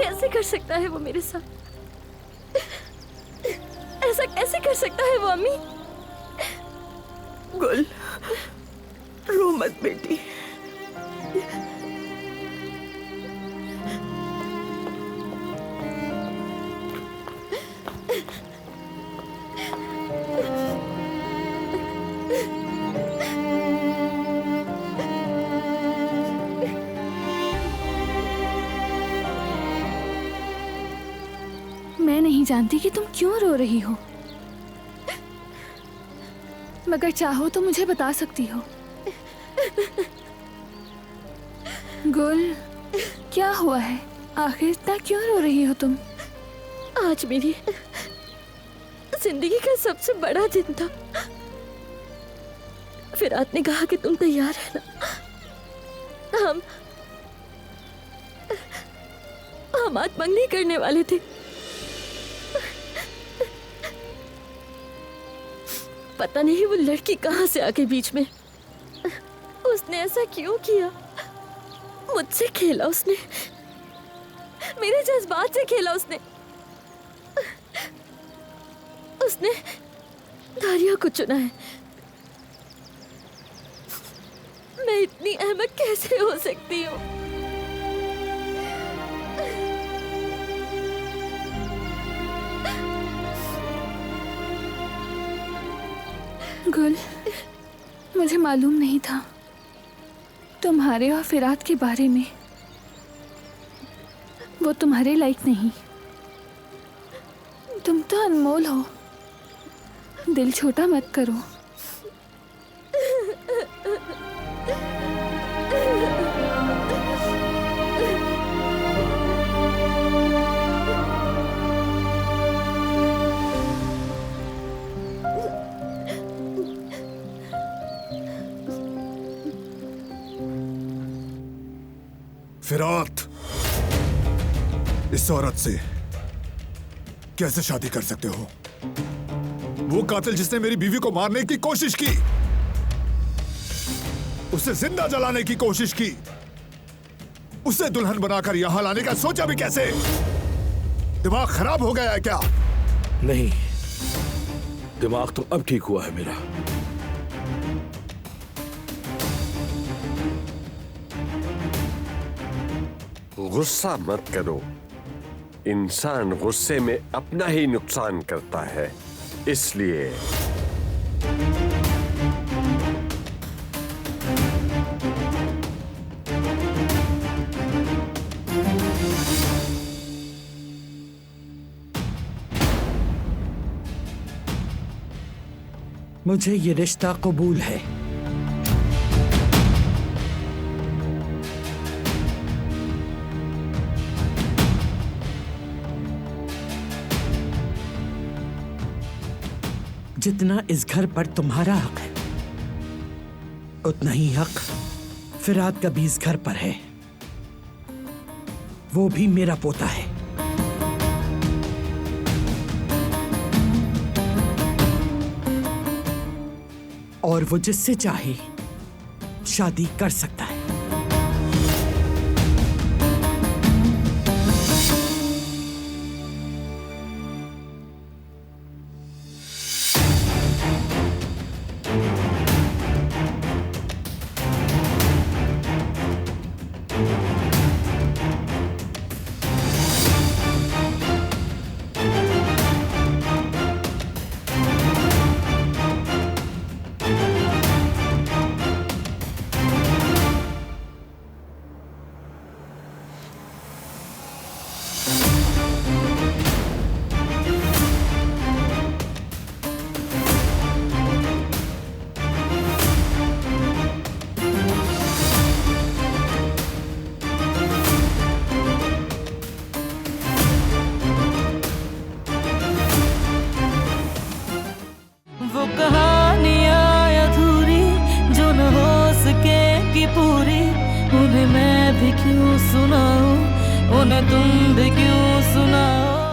कैसे कर सकता है वो मेरे साथ? ऐसा कैसे कर सकता है वो अम्मी? गुल, रो मत बेटी। मैं नहीं जानती कि तुम क्यों रो रही हो, मगर चाहो तो मुझे बता सकती हो। गुल, क्या हुआ है? आखिर इतना क्यों रो रही हो तुम? आज मेरी जिंदगी का सबसे बड़ा दिन था। फिरात ने कहा कि तुम तैयार है ना। हम आज मंगनी करने वाले थे। पता नहीं वो लड़की कहां से आके बीच में। उसने ऐसा क्यों किया? मुझसे खेला उसने, मेरे जज्बात से खेला उसने। उसने दारिया को चुना है। मैं इतनी अहमक कैसे हो सकती हूँ? गुल, मुझे मालूम नहीं था तुम्हारे और फिरात के बारे में। वो तुम्हारे लायक नहीं। तुम तो अनमोल हो। दिल छोटा मत करो। फिरात, इस औरत से कैसे शादी कर सकते हो? वो कातिल जिसने मेरी बीवी को मारने की कोशिश की, उसे जिंदा जलाने की कोशिश की, उसे दुल्हन बनाकर यहां लाने का सोचा भी कैसे? दिमाग खराब हो गया है क्या? नहीं, दिमाग तो अब ठीक हुआ है मेरा। गुस्सा मत करो। इंसान गुस्से में अपना ही नुकसान करता है, इसलिए मुझे ये रिश्ता कबूल है। जितना इस घर पर तुम्हारा हक है, उतना ही हक फिरात का भी इस घर पर है। वो भी मेरा पोता है। और वो जिससे चाहे शादी कर सकता है। उन्हें मैं भी क्यों सुनाऊं, उन्हें तुम भी क्यों सुनाओ।